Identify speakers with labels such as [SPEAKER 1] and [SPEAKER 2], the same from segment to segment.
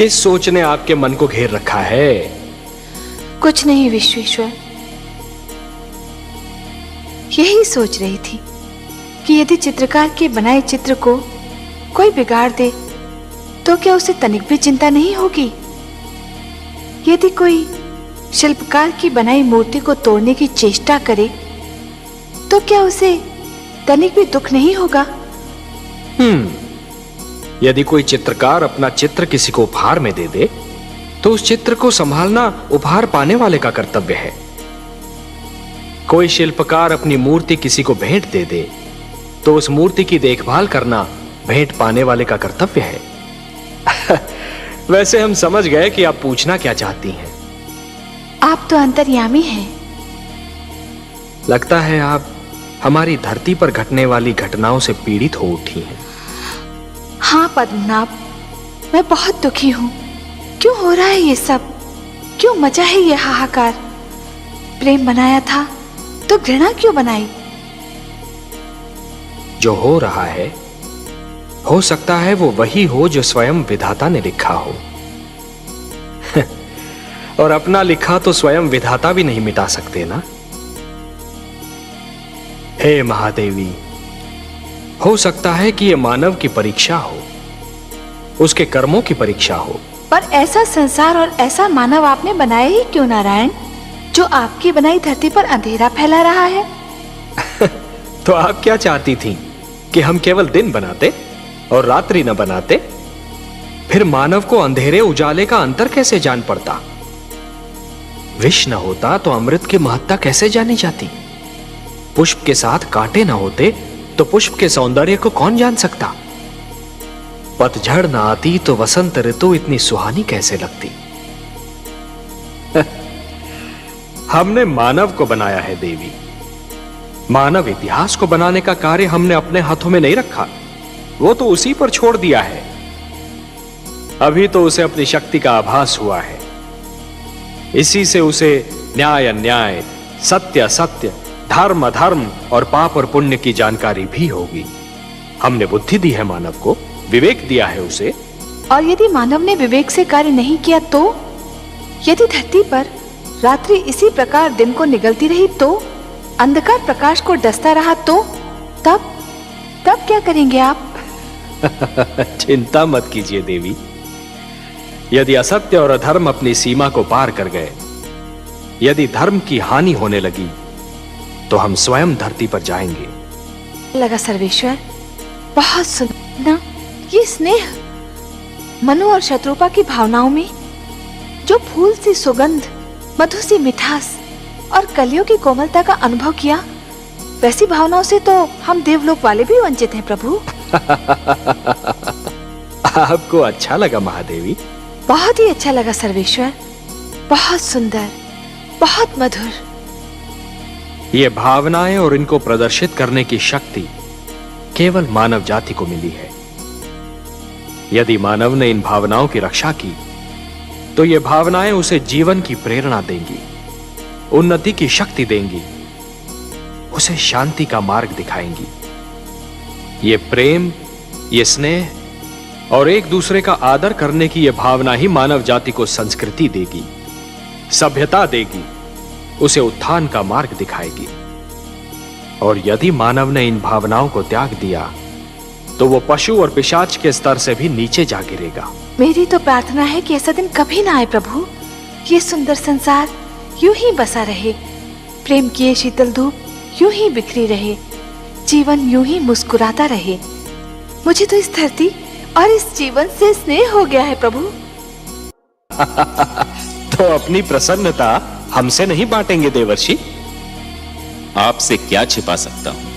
[SPEAKER 1] किस सोच ने आपके मन को घेर रखा है?
[SPEAKER 2] कुछ नहीं विश्वेश्वर, यही सोच रही थी कि यदि चित्रकार के बनाए चित्र को कोई बिगाड़ दे तो क्या उसे तनिक भी चिंता नहीं होगी? यदि कोई शिल्पकार की बनाई मूर्ति को तोड़ने की चेष्टा करे तो क्या उसे तनिक भी दुख नहीं होगा?
[SPEAKER 1] यदि कोई चित्रकार अपना चित्र किसी को उपहार में दे दे तो उस चित्र को संभालना उपहार पाने वाले का कर्तव्य है। कोई शिल्पकार अपनी मूर्ति किसी को भेंट दे दे तो उस मूर्ति की देखभाल करना भेंट पाने वाले का कर्तव्य है। वैसे हम समझ गए कि आप पूछना क्या चाहती हैं।
[SPEAKER 2] आप तो अंतर्यामी हैं।
[SPEAKER 1] लगता है आप हमारी धरती पर घटने वाली घटनाओं से पीड़ित हो उठी हैं।
[SPEAKER 2] हाँ पद्मनाभ, मैं बहुत दुखी हूं। क्यों हो रहा है ये सब? क्यों मचा है ये हाहाकार? प्रेम बनाया था तो घृणा क्यों बनाई?
[SPEAKER 1] जो हो रहा है हो सकता है वो वही हो जो स्वयं विधाता ने लिखा हो। और अपना लिखा तो स्वयं विधाता भी नहीं मिटा सकते ना। हे महादेवी, हो सकता है कि यह मानव की परीक्षा हो, उसके कर्मों की परीक्षा हो।
[SPEAKER 2] पर ऐसा संसार और ऐसा मानव आपने बनाया ही क्यों नारायण, जो आपकी बनाई धरती पर अंधेरा फैला रहा है?
[SPEAKER 1] तो आप क्या चाहती थीं कि हम केवल दिन बनाते और रात्रि न बनाते? फिर मानव को अंधेरे उजाले का अंतर कैसे जान पड़ता? विष न होता तो अमृत की महत्ता कैसे जानी जाती? पुष्प के साथ कांटे न होते तो पुष्प के सौंदर्य को कौन जान सकता? पतझड़ न आती तो वसंत ऋतु इतनी सुहानी कैसे लगती? हमने मानव को बनाया है देवी। मानव इतिहास को बनाने का कार्य हमने अपने हाथों में नहीं रखा, वो तो उसी पर छोड़ दिया है। अभी तो उसे अपनी शक्ति का आभास हुआ है। इसी से उसे न्याय अन्याय, सत्य असत्य, धर्म अधर्म और पाप और पुण्य की जानकारी भी होगी। हमने बुद्धि दी है मानव को, विवेक दिया है उसे।
[SPEAKER 2] और यदि मानव ने विवेक से कार्य नहीं किया तो? यदि धरती पर रात्रि इसी प्रकार दिन को निगलती रही तो, अंधकार प्रकाश को डसता रहा तो, तब क्या करेंगे आप?
[SPEAKER 1] चिंता मत कीजिए देवी। यदि असत्य और अधर्म अपनी सीमा को पार कर गए, यदि धर्म की हानि होने लगी, तो हम स्वयं धरती पर जाएंगे।
[SPEAKER 2] लगा सर्वेश्वर, बहुत सुंदर ना ये स्नेह। मनु और शत्रुपा की भावनाओं में जो फूल सी सुगंध, मधु सी मिठास और कलियों की कोमलता का अनुभव किया, वैसी भावनाओं से तो हम देवलोक वाले भी वंचित हैं प्रभु।
[SPEAKER 1] आपको अच्छा लगा महादेवी?
[SPEAKER 2] बहुत ही अच्छा लगा सर्वेश्वर, बहुत सुंदर, बहुत मधुर।
[SPEAKER 1] ये भावनाएं और इनको प्रदर्शित करने की शक्ति केवल मानव जाति को मिली है। यदि मानव ने इन भावनाओं की रक्षा की तो ये भावनाएं उसे जीवन की प्रेरणा देंगी, उन्नति की शक्ति देंगी, उसे शांति का मार्ग दिखाएंगी। ये प्रेम, ये स्नेह और एक दूसरे का आदर करने की यह भावना ही मानव जाति को संस्कृति देगी, सभ्यता देगी, उसे उत्थान का मार्ग दिखाएगी। और यदि मानव ने इन भावनाओं को त्याग दिया तो वो पशु और पिशाच के स्तर से भी नीचे जा गिरेगा।
[SPEAKER 2] मेरी तो प्रार्थना है कि ऐसा दिन कभी ना आए प्रभु। ये सुंदर संसार यूं ही बसा रहे, प्रेम की ये शीतल धूप यूं ही बिखरी रहे, जीवन यूं ही मुस्कुराता रहे। मुझे तो इस धरती और इस जीवन से स्नेह हो गया है प्रभु।
[SPEAKER 1] तो अपनी प्रसन्नता हमसे नहीं बांटेंगे देवर्षि?
[SPEAKER 3] आपसे क्या छिपा सकता हूं?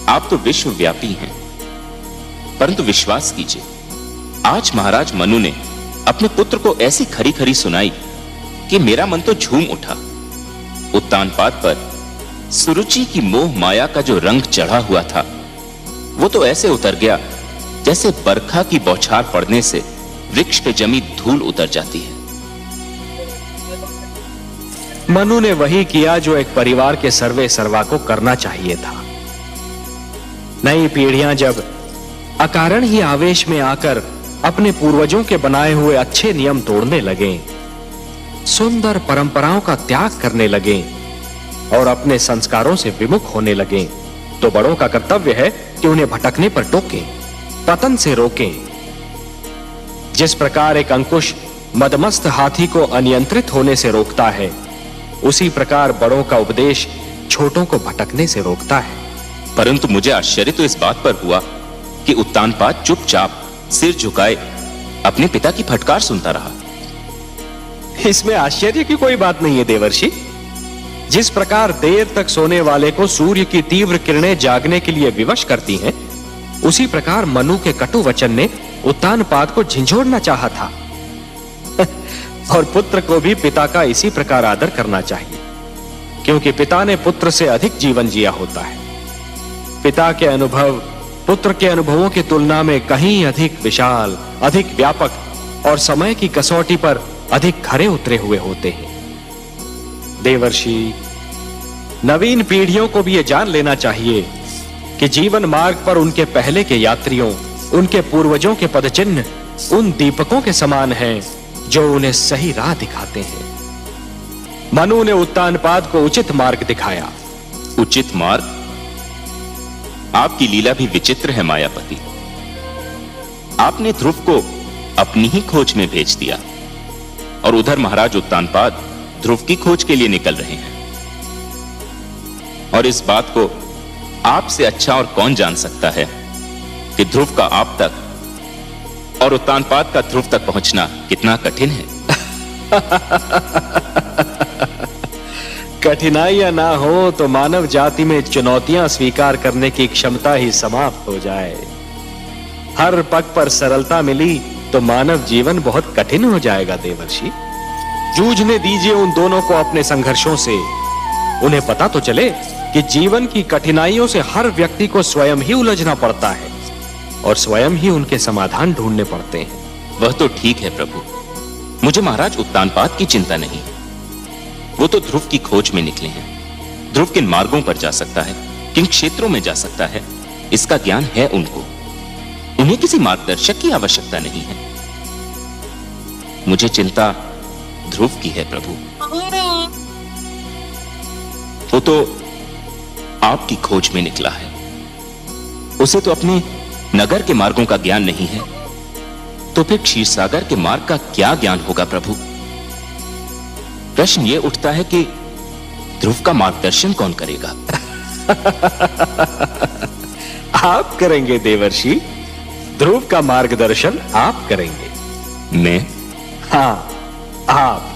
[SPEAKER 3] आप तो विश्वव्यापी हैं। परंतु विश्वास कीजिए, आज महाराज मनु ने अपने पुत्र को ऐसी खरी खरी सुनाई कि मेरा मन तो झूम उठा। उत्तानपाद पर सुरुचि की मोह माया का जो रंग चढ़ा हुआ था, वो तो ऐसे उतर गया जैसे बरखा की बौछार पड़ने से वृक्ष पे जमी धूल उतर जाती है।
[SPEAKER 1] मनु ने वही किया जो एक परिवार के सर्वे सर्वा को करना चाहिए था। नई पीढ़ियां जब अकारण ही आवेश में आकर अपने पूर्वजों के बनाए हुए अच्छे नियम तोड़ने लगे, सुंदर परंपराओं का त्याग करने लगे और अपने संस्कारों से विमुख होने लगे, तो बड़ों का कर्तव्य है कि उन्हें भटकने पर टोकें, पतन से रोकें। जिस प्रकार एक अंकुश मदमस्त हाथी को अनियंत्रित होने से रोकता है, उसी प्रकार बड़ों का उपदेश छोटों को भटकने से रोकता है।
[SPEAKER 3] परंतु मुझे आश्चर्य तो इस बात पर हुआ कि उत्तानपाद चुपचाप सिर झुकाए अपने पिता की फटकार सुनता रहा।
[SPEAKER 1] इसमें आश्चर्य की कोई बात नहीं है देवर्षि। जिस प्रकार देर तक सोने वाले को सूर्य की तीव्र किरणें जागने के लिए विवश करती हैं, उसी प्रकार मनु के कटु वचन ने उत्तानपाद को झिंझोड़ना चाहा था। और पुत्र को भी पिता का इसी प्रकार आदर करना चाहिए, क्योंकि पिता ने पुत्र से अधिक जीवन जिया होता है। पिता के अनुभव पुत्र के अनुभवों की तुलना में कहीं अधिक विशाल, अधिक व्यापक और समय की कसौटी पर अधिक खरे उतरे हुए होते हैं। देवर्षि, नवीन पीढ़ियों को भी यह जान लेना चाहिए कि जीवन मार्ग पर उनके पहले के यात्रियों, उनके पूर्वजों के पदचिन्ह उन दीपकों के समान हैं जो उन्हें सही राह दिखाते हैं। मनु ने उत्तानपाद को उचित मार्ग दिखाया।
[SPEAKER 3] उचित मार्ग? आपकी लीला भी विचित्र है मायापति। आपने ध्रुव को अपनी ही खोज में भेज दिया और उधर महाराज उत्तानपाद ध्रुव की खोज के लिए निकल रहे हैं। और इस बात को आपसे अच्छा और कौन जान सकता है कि ध्रुव का आप तक और उत्तानपाद का ध्रुव तक पहुंचना कितना कठिन है।
[SPEAKER 1] कठिनाइयां ना हो तो मानव जाति में चुनौतियां स्वीकार करने की क्षमता ही समाप्त हो जाए। हर पग पर सरलता मिली तो मानव जीवन बहुत कठिन हो जाएगा देवर्षि। जूझने दीजिए उन दोनों को अपने संघर्षों से। उन्हें पता तो चले कि जीवन की कठिनाइयों से हर व्यक्ति को स्वयं ही उलझना पड़ता है और स्वयं ही उनके समाधान ढूंढने पड़ते हैं।
[SPEAKER 3] वह तो ठीक है प्रभु, मुझे महाराज उत्तानपाद की चिंता नहीं। वो तो ध्रुव की खोज में निकले हैं। ध्रुव किन मार्गों पर जा सकता है, किन क्षेत्रों में जा सकता है, इसका ज्ञान है उनको। उन्हें किसी मार्गदर्शक की आवश्यकता नहीं है। मुझे चिंता ध्रुव की है प्रभु। वो तो आपकी खोज में निकला है। उसे तो अपने नगर के मार्गों का ज्ञान नहीं है, तो फिर क्षीरसागर के मार्ग का क्या ज्ञान होगा प्रभु? प्रश्न यह उठता है कि ध्रुव का मार्गदर्शन कौन करेगा?
[SPEAKER 1] आप करेंगे देवर्षि। ध्रुव का मार्गदर्शन आप करेंगे।
[SPEAKER 3] मैं?
[SPEAKER 1] हाँ, आप।